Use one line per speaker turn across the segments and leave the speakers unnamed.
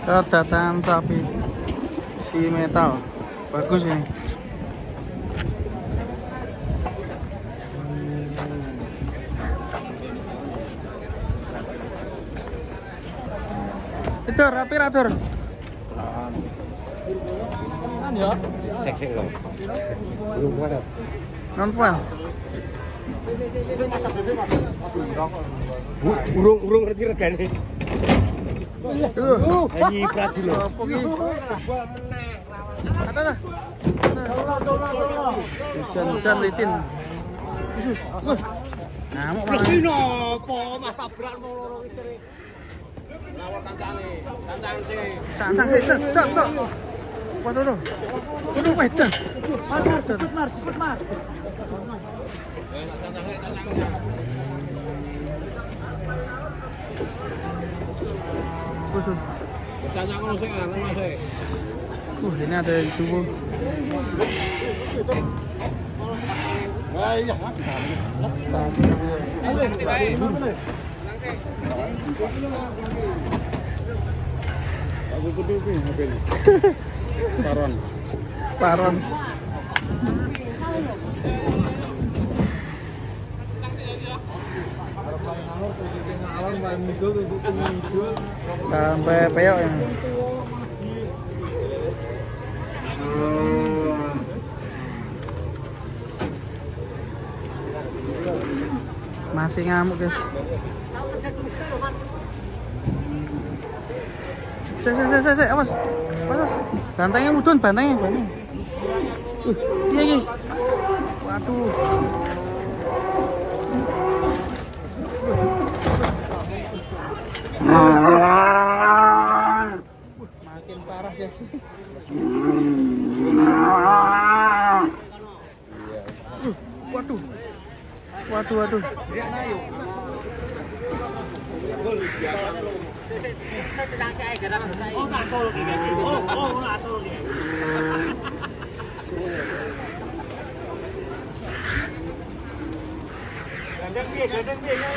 Kedatangan sapi si metal, bagus ini. Itu rapi ratur. Kan ya?
Cek loh. Belum ada.
Nonton.
Urung ngerti regane.
Lagi
berarti lho.
Apa ki? Ada dah. Hujan licin. Khusus. Ngamuk malah.
Iki nopo Mas tabrak loro iki cerik. Nawar kancane.
Cancang sih, cok. Waduh tuh. Waduh wedan. Cepet mar. Khusus.
Cancang ngono sik ngono sik.
Ini ada yang subuh.
Iya. Aku kudu pi mobil.
Paron. Sampai peyok ya. Masih ngamuk guys. Saya, awas. Bantengnya mudun, bantengnya. Iya. Waduh. Makin parah guys. Waduh.
Gandeng piye ya.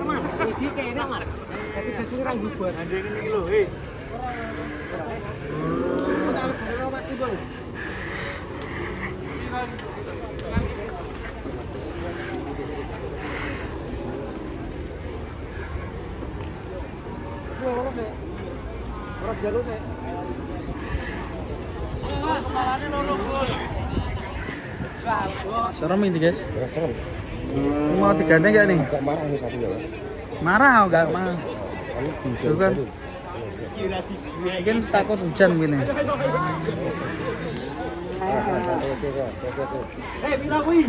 Mar. Iki kene Mar. Dadi ra bubar. Gandeng iki lho, he.
Serem ini guys. Mau digandeng gak nih?
Agak marah nih satunya.
Marah enggak marah. Tuh kan. Mungkin takut hujan begini.
Pira kuwi?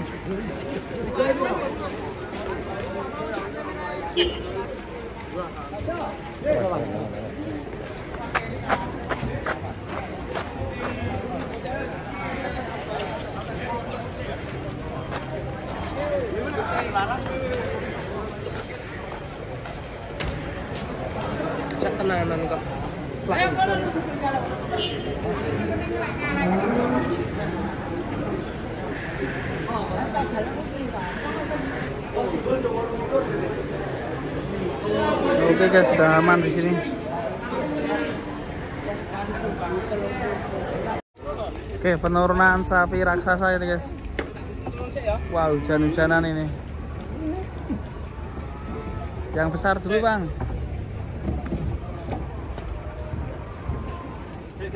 Tenanan kok. Oke guys, sudah aman di sini. Oke, penurunan sapi raksasa ini guys. Wah, hujan-hujanan ini. Yang besar dulu bang.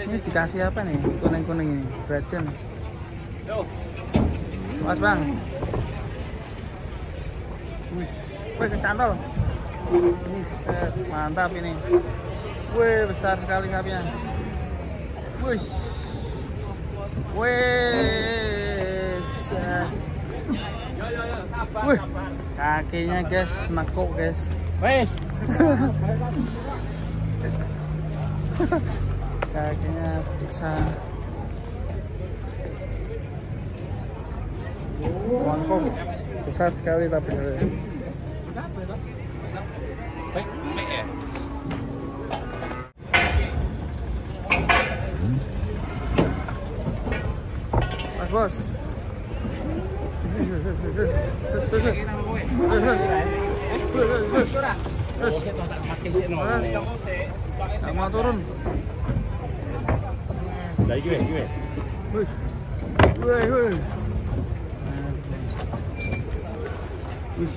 Ini dikasih apa nih? Kuning-kuning ini, Brajen. Mas bang. Wih, kecantol. Mantap ini. Wih, besar sekali sapinya. Wih. Wih. Kakinya guys, nekuk guys.
Wes.
Kakinya bisa wangkong, besar sekali tapi Mas bos. Nggak mau turun.
Lah iki weh.
Wih. Wih. Wih.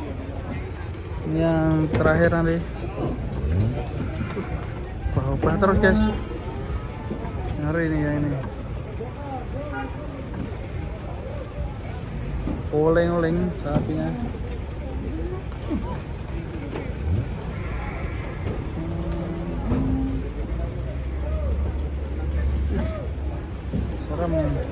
Ini yang terakhir nanti. Ubah terus guys. Ngeri nih ya ini. Oleng-oleng sapinya. Serem nih.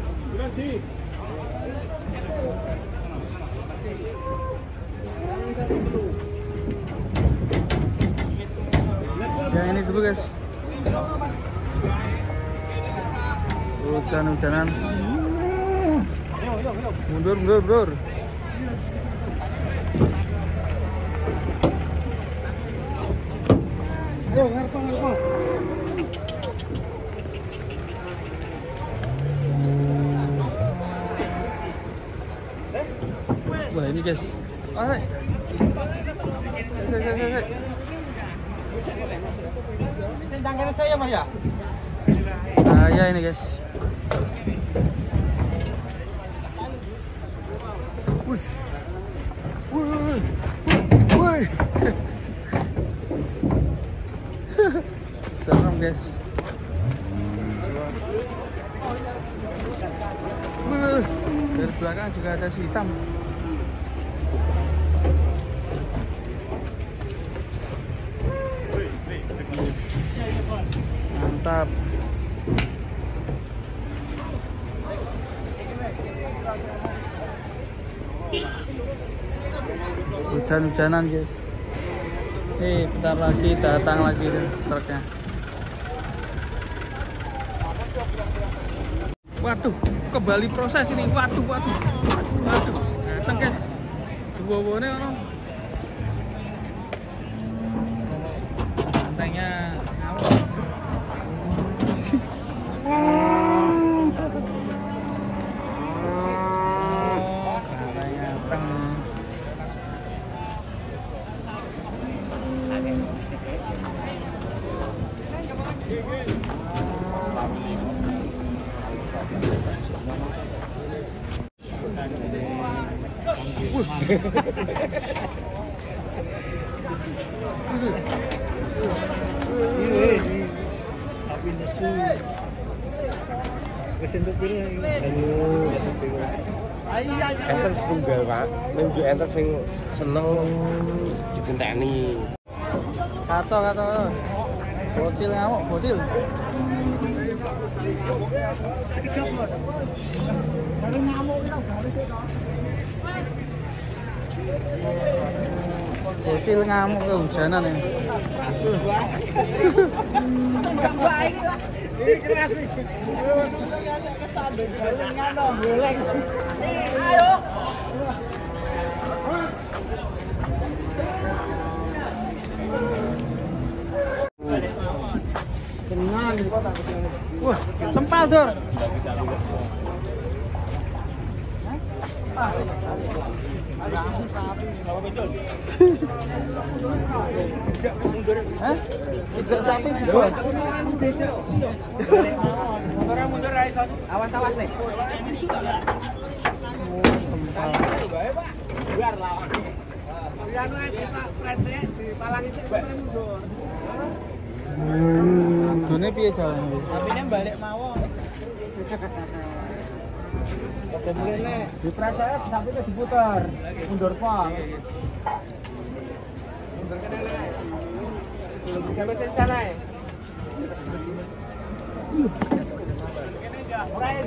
Yang ini dulu guys. Hujan-hujanan. Mundur.
Ayo ngarep.
Wah ini guys. Saya.
Jangan saya mah ya.
Bahaya ini guys. Wih. Serem guys. Dari belakang juga ada si hitam. Mantap. Hujan-hujanan guys. Bentar lagi datang lagi truknya. Waduh, kembali proses ini. Waduh. Datang guys. Sebuah-buahnya orang. Santainya ngawur. Santainya datang.
Sapi nesu. Wis entuk piro iki?
Enten setunggal, Pak. Nunjuk enten sing seneng digenteni.
Kacau. Bocil ngamuk, bocil. Bocil ngamuk kehujanan ini. Wah, sempal Dor. Hah? Tidak sapi juga.
Mundur ra iso. Awas nih.
Sempal.
Biar lawan. Biar naik Pak prete dipalangi sik mundur.
Dune piye jalan iki?
Sapine balik mawon. Oke mulai di prasaya sapine diputer. Mundur pol. Mundur kene nek. Sampai cerita naik. Ora ya,